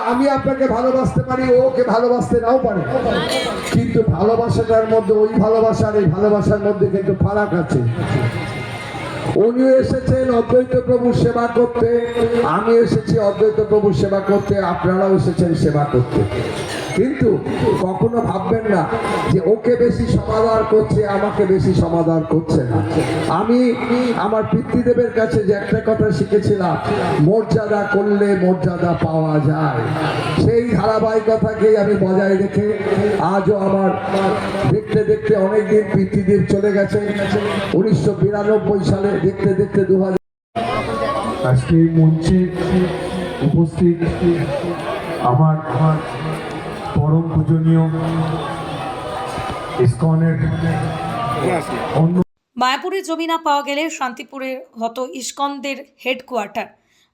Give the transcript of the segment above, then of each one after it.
আমি আপনাকে ভালোবাসতে পারি, ওকে ভালোবাসতে নাও পারে, কিন্তু ভালোবাসাটার মধ্যে ওই ভালোবাসার এই ভালোবাসার মধ্যে কিন্তু ফারাক আছে। উনি এসেছেন অদ্বৈত প্রভুর সেবা করতে, আমি এসেছি অদ্বৈত প্রভুর সেবা করতে, আপনারাও এসেছেন সেবা করতে। কিন্তু কখনো ভাববেন না যে ওকে বেশি সমাদর করছে, আমাকে বেশি সমাদর করছে না। আমি আমার পিতৃদেবের কাছে যে একটা কথা শিখেছিলাম, মর্যাদা করলে মর্যাদা পাওয়া যায়, সেই ধারাবাহিকতাকেই আমি বজায় রেখে আজও আমার দেখতে দেখতে অনেকদিন পিতৃদেব চলে গেছে। 1992 সালে দেখতে দেখতে 2000 আজকে মঞ্চে উপস্থিত আমার পরম পূজনীয় ইসকনের অন্য মায়াপুরে জমি না পাওয়া গেলে শান্তিপুরে হতো ইস্কনদের হেডকোয়ার্টার।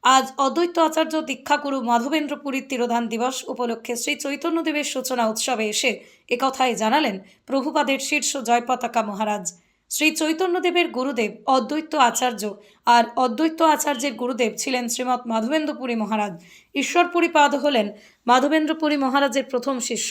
আজ অদ্বৈত আচার্য দীক্ষাগুরু মাধবেন্দ্র পুরীর তিরোধান দিবস উপলক্ষে শ্রী চৈতন্যদেবের সূচনা উৎসবে এসে একথাই জানালেন প্রভুপাদের শীর্ষ জয় পতাকা মহারাজ। শ্রী চৈতন্যদেবের গুরুদেব অদ্বৈত আচার্য, আর অদ্বৈত আচার্যের গুরুদেব ছিলেন শ্রীমৎ মাধবেন্দ্রপুরী মহারাজ। ঈশ্বরপুরী পাদ হলেন মাধবেন্দ্রপুরী মহারাজের প্রথম শিষ্য।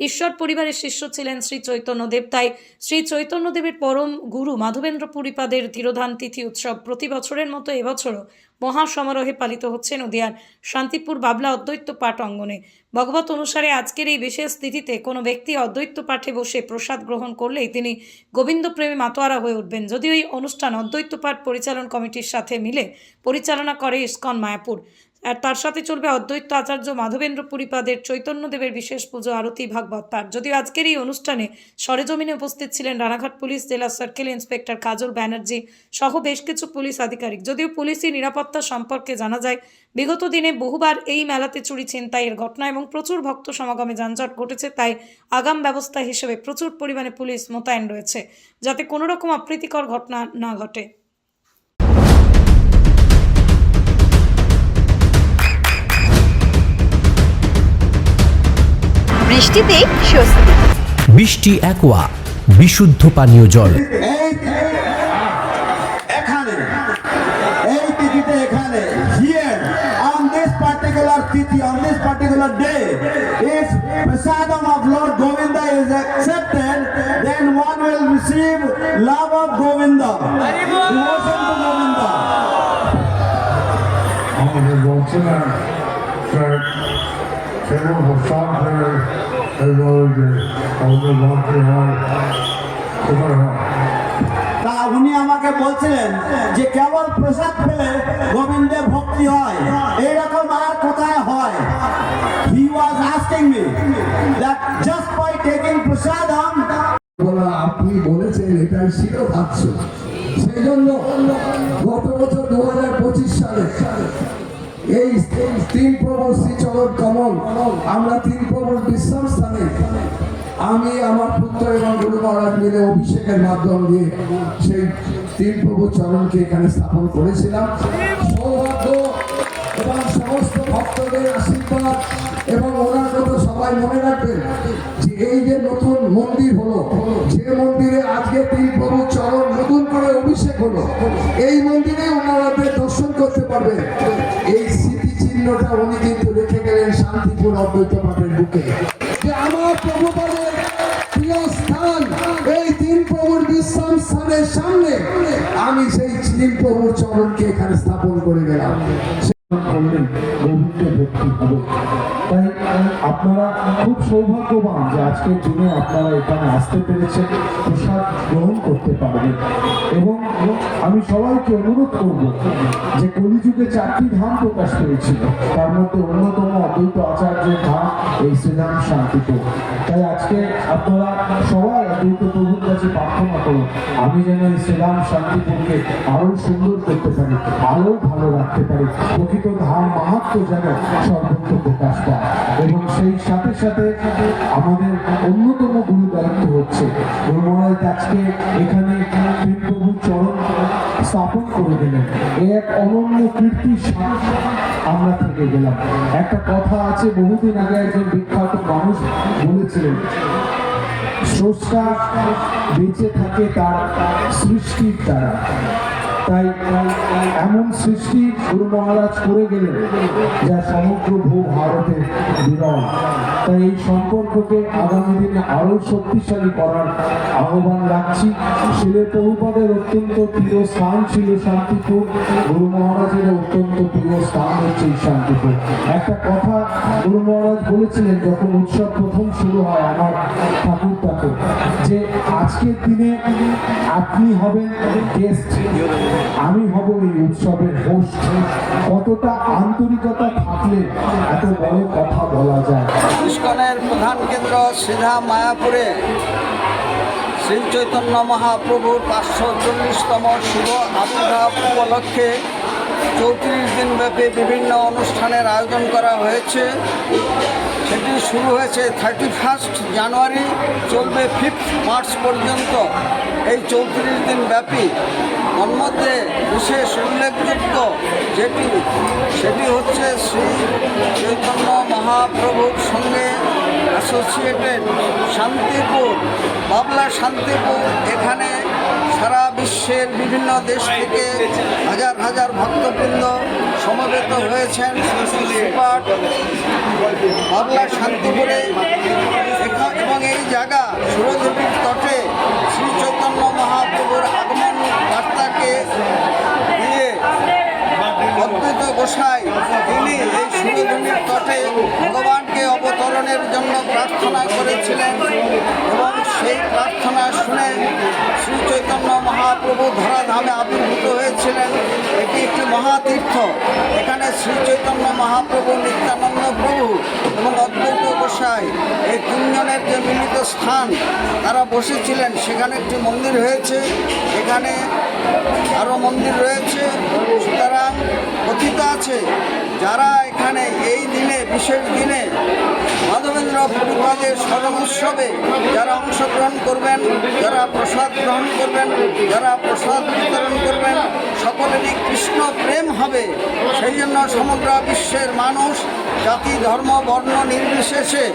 ঈশ্বর পরিবারের শিষ্য ছিলেন শ্রী চৈতন্যদেব। তাই শ্রী চৈতন্যদেবের পরম গুরু মাধবেন্দ্রপুরী পাদের তিরোধান তিথি উৎসব প্রতি বছরের মতো এবছরও মহাসমারোহে পালিত হচ্ছে নদিয়ার শান্তিপুর বাবলা অদ্বৈত পাঠ অঙ্গনে। ভগবত অনুসারে আজকের এই বিশেষ তিথিতে কোনো ব্যক্তি অদ্বৈত পাঠে বসে প্রসাদ গ্রহণ করলেই তিনি গোবিন্দ প্রেমে মাতোয়ারা হয়ে উঠবেন। যদিও এই অনুষ্ঠান অদ্বৈত পাঠ পরিচালন কমিটির সাথে মিলে পরিচালনা করে ইসকন মায়াপুর, আর তার সাথে চলবে অদ্বৈত আচার্য মাধবেন্দ্র পুরীপাদের চৈতন্যদেবের বিশেষ পুজো, আরতি, ভাগবত পাঠ। যদিও আজকের এই অনুষ্ঠানে সরেজমিনে উপস্থিত ছিলেন রানাঘাট পুলিশ জেলা সার্কেল ইন্সপেক্টর কাজল ব্যানার্জি সহ বেশ কিছু পুলিশ আধিকারিক। যদিও পুলিশি নিরাপত্তা সম্পর্কে জানা যায়, বিগত দিনে বহুবার এই মেলাতে চুরি ছিনতাইয়ের ঘটনা এবং প্রচুর ভক্ত সমাগমে যানজট ঘটেছে। তাই আগাম ব্যবস্থা হিসেবে প্রচুর পরিমাণে পুলিশ মোতায়েন রয়েছে, যাতে কোনো রকম অপ্রীতিকর ঘটনা না ঘটে। বৃষ্টিতে স্বস্তি। বৃষ্টি অ্যাকোয়া বিশুদ্ধ পানীয় জল। On this particular day, if prasadam of Lord Govinda is accepted, then one will receive love of Govinda, devotion to Govinda. আমাদের বলছেন কেবল প্রসাদ পেলে আমাদের ভক্তি হয়, কোথায় হয়? তা উনি আমাকে বলছিলেন যে কেবল প্রসাদ পেলে গোবিন্দের ভক্তি হয়, এইরকম আর কোথায় হয়? He was asking me that just by taking prasadam, আপনি বলেছেন এটাই শিরোধার্য। সেই জন্য গত বছর 2025 সালে এই তিন প্রভু শ্রীচরণ কমল, আমরা তিন প্রভুর বিশ্রাম স্থানে আমি আমার পুত্র এবং গুরু মহারাজ মিলে অভিষেকের মাধ্যম দিয়ে সেই তিন প্রভু চরণকে এখানে স্থাপন করেছিলাম। সৌভাগ্য এবং সমস্ত ভক্তদের আশীর্বাদ এবং ওনার কথা সবাই মনে রাখবেন যে এই যে নতুন মন্দির হলো, যে মন্দিরে আজকে তিন প্রভু চরণ নতুন করে অভিষেক হলো, এই মন্দিরে ওনারা দর্শন করতে পারবেন। এই স্মৃতিচিহ্নটা উনি কিন্তু রেখে গেলেন শান্তিপুর অদ্বৈত পাঠের বুকে, যে আমার প্রভুপাদের প্রিয় স্থান এই তিন প্রভুর বিশ্রাম স্থানের সামনে আমি সেই তিন প্রভুর চরণকে এখানে স্থাপন করে গেলাম। তাই আপনারা খুব সৌভাগ্যবান যে আজকের দিনে আপনারা এখানে আসতে পেরেছেন, প্রসাদ গ্রহণ করতে পারবেন। এবং আমি সবাইকে অনুরোধ করব যে কলিযুগে 4টি ধাম প্রকাশ পেয়েছিল, তার মধ্যে অন্যতম অদ্বৈত আচার্যের ধাম এই শ্রীধাম শান্তিপুর। তাই আজকে আপনারা সবাই অদ্বৈত প্রভুর কাছে প্রার্থনা করুন আমি যেন এই শ্রীধাম শান্তিপুরকে আরো সুন্দর করতে পারি, আরো ভালো রাখতে পারি, প্রকৃত ধাম মাহাত্ম্য যেন সর্বত্র প্রকাশ পায়। এবং সেই সাথে সাথে আমাদের অন্যতম গুরু দায়িত্ব হচ্ছে গুরু মহারাজ আজকে এখানে তিন প্রভুর চরণ স্থাপন করে দিলেন। এক অনন্য কীর্তি আমরা থেকে গেলাম। একটা কথা আছে, বহুদিন আগে একজন বিখ্যাত মানুষ বলেছিলেন, স্রষ্টা বেঁচে থাকে তার সৃষ্টির দ্বারা। তাই এমন সৃষ্টি গুরু মহারাজ করে গেলেন যা সমগ্র ভূ ভারতে এই সম্পর্ককে আগামী দিনে আরো শক্তিশালী করার আহ্বান রাখছি। শিলে প্রভুপাদের অত্যন্ত প্রিয় স্থান ছিল শান্তিপুর, গুরু মহারাজের অত্যন্ত প্রিয় স্থান হচ্ছে এই শান্তিপুর। একটা কথা গুরু মহারাজ বলেছিলেন যখন উৎসব প্রথম শুরু হয় আমার ঠাকুরটাকে, যে আজকের দিনে আপনি হবেন গেস্ট, আমি হব এই উৎসবের হোস্ট। কতটা আন্তরিকতা থাকলে এত বড় কথা বলা যায়। ইস্কনের প্রধান কেন্দ্র সিধা মায়াপুরে শ্রী চৈতন্য মহাপ্রভুর 540তম শুভ আবির্ভাব উপলক্ষে 34 দিনব্যাপী বিভিন্ন অনুষ্ঠানের আয়োজন করা হয়েছে। সেটি শুরু হয়েছে 31 জানুয়ারি, চলবে 5 মার্চ পর্যন্ত। এই 34 দিন ব্যাপী তন্মধ্যে বিশেষ উল্লেখযোগ্য সেটি হচ্ছে শ্রী চৈতন্য মহাপ্রভুর সঙ্গে অ্যাসোসিয়েটেড শান্তিপুর, বাবলা শান্তিপুর। এখানে সারা বিশ্বের বিভিন্ন দেশ থেকে হাজার হাজার ভক্তবৃন্দ সমবেত হয়েছেন বাবলা শান্তিপুরে। এবং এই জায়গা সুরদেবীর তটে শ্রী চৈতন্য মহাপ্রভুর আগমন বার্তাকে দিয়ে অদ্বৈত গোসাই তিনি এই সুরধুনির তটে ভগবানকে অবতরণের জন্য প্রার্থনা করেছিলেন এবং সেই প্রার্থনা শুনে শ্রী চৈতন্য মহাপ্রভু ধরাধামে আবির্ভূত হয়েছিলেন। এটি একটি মহাতীর্থ। এখানে শ্রী চৈতন্য মহাপ্রভু, নিত্যানন্দ প্রভু এবং অদ্বৈত গোসাই এই তিনজনের যে মিলিত স্থান তারা বসেছিলেন, সেখানে একটি মন্দির হয়েছে, এখানে আরও মন্দির রয়েছে। সুতরাং কথিত আছে যারা এখানে এই দিনে, বিশেষ দিনে মাধবেন্দ্র প্রভুপাদের স্মরণ উৎসবে যারা অংশগ্রহণ করবেন, যারা প্রসাদ গ্রহণ করবেন, যারা প্রসাদ বিতরণ করবেন, সকলেরই কৃষ্ণ প্রেম হবে। সেই জন্য সমগ্র বিশ্বের মানুষ, জাতি, ধর্ম, বর্ণ নির্বিশেষে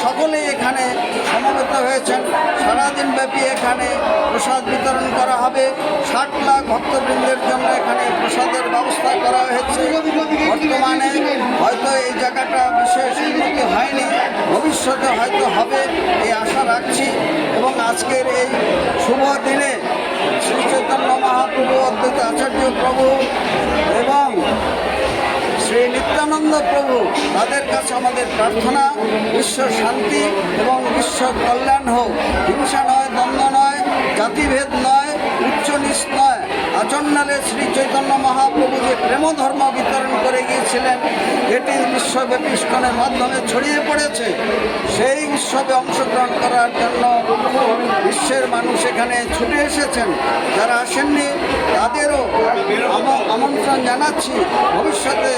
সকলেই এখানে সমবেত হয়েছেন। সারাদিন ব্যাপী এখানে প্রসাদ বিতরণ করা হবে। 60 লাখ ভক্তবৃন্দের জন্য এখানে প্রসাদের ব্যবস্থা করা হয়েছে। বর্তমানে হয়তো এই জায়গাটা বিশেষ উন্নতি হয়নি, ভবিষ্যতে হয়তো হবে এই আশা রাখছি। এবং আজকের এই শুভ দিনে শ্রী চৈতন্য মহাপ্রভু, অদ্বৈত আচার্য প্রভু এবং শ্রী নিত্যানন্দ প্রভু, তাদের কাছে আমাদের প্রার্থনা বিশ্ব শান্তি এবং বিশ্ব কল্যাণ হোক। হিংসা নয়, দ্বন্দ্ব নয়, জাতিভেদ নয়, উচ্চ নিচ নয়। আচণ্ডালে শ্রী চৈতন্য মহাপ্রভু যে প্রেম ধর্ম বিতরণ করে গিয়েছিলেন, এটি বিশ্বব্যাপী ইস্কনের মাধ্যমে ছড়িয়ে পড়েছে। সেই উৎসবে অংশগ্রহণ করার জন্য বিশ্বের মানুষ এখানে ছুটে এসেছেন। যারা আসেননি তাদেরও আমন্ত্রণ জানাচ্ছি, ভবিষ্যতে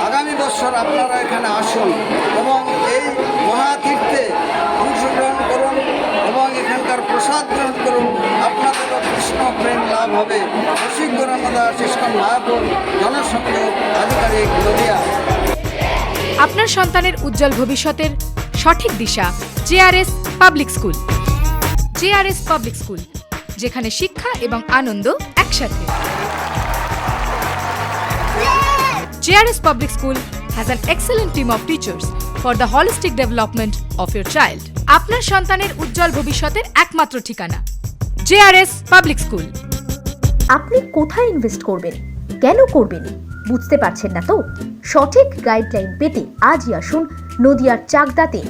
আগামী বছর আপনারা এখানে আসুন এবং এই মহাতীর্থে অংশগ্রহণ করুন এবং এখানকার প্রসাদ গ্রহণ করুন। আপনাদেরও কৃষ্ণ প্রেম লাভ হবে। রসিক গৌরাঙ্গদাস, ইস্কন মায়াপুর, জনসংযোগ আধিকারিক, নদিয়া। আপনার সন্তানের উজ্জ্বল ভবিষ্যতের সঠিক দিশা JRS public school. JRS public school, যেখানে শিক্ষা এবং আনন্দ একসাথে। JRS Public School has an excellent team of teachers for the holistic development of your child. আপনার সন্তানের উজ্জ্বল ভবিষ্যতের একমাত্র ঠিকানা JRS Public School। আপনি কোথায় ইনভেস্ট করবেন, কেন করবেন বুঝতে পারছেন না তো? সঠিক গাইডলাইন পেতে আজই আসুন নদিয়ার চাকদাতে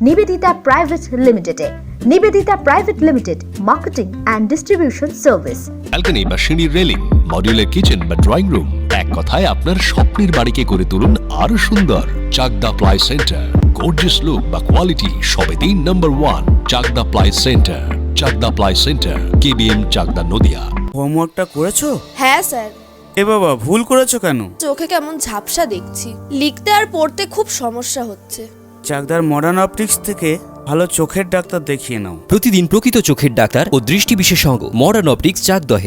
নিবেদিতা প্রাইভেট লিমিটেডে। Nivedita private limited, marketing and distribution service. Balcony বা সিঁড়ির রেলিং, মডিউলার কিচেন বা ড্রয়িং রুম, এক কথায় আপনার স্বপ্নের বাড়িকে করে তুলুন আরো সুন্দর। Chakdah ply centre, gorgeous look বা কোয়ালিটি সবে 3 number 1 Chakdah ply centre. Chakdah ply centre, KBM, Chakdah, Nadia. হোমওয়ার্কটা করেছো? হ্যাঁ স্যার। এ বাবা, ভুল করেছো কেন? চোখে কেমন ঝাপসা দেখছি, লিখতে আর পড়তে খুব সমস্যা হচ্ছে। চাকদার মডার্ন অপটিক্স থেকে ভালো চোখের ডাক্তার দেখিয়ে নাও। প্রতিদিন প্রকৃত চোখের ডাক্তার ও দৃষ্টি বিশেষজ্ঞ মডার্ন অপটিক্স, চাকদহে।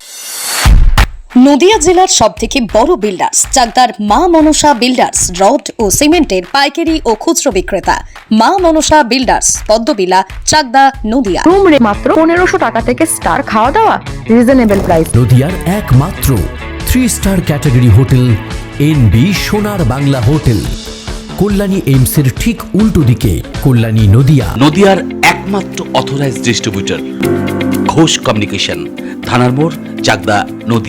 নদিয়া জেলার সবথেকে বড় বিল্ডার্স চাকদার মা মনসা বিল্ডার্স, রড ও সিমেন্টের পাইকারি ও খুচরো বিক্রেতা। মা মনসা বিল্ডার্স, পদ্মবিলা, চাকদা, নদিয়া। রুম রে মাত্র 1500 টাকা থেকে স্টার, খাওয়া দাওয়া রিজনেবল প্রাইস। নদিয়ার একমাত্র 3 স্টার ক্যাটাগরি হোটেল NB সোনার বাংলা হোটেল। কল্যাণী এইমসের ঠিক উল্টো দিকে, কল্যাণী নদিয়া। নদিয়ার একমাত্র অথরাইজড ডিস্ট্রিবিউটর ঘোষ কমিউনিকেশন, থানার মোড়, চাকদা, নদিয়া।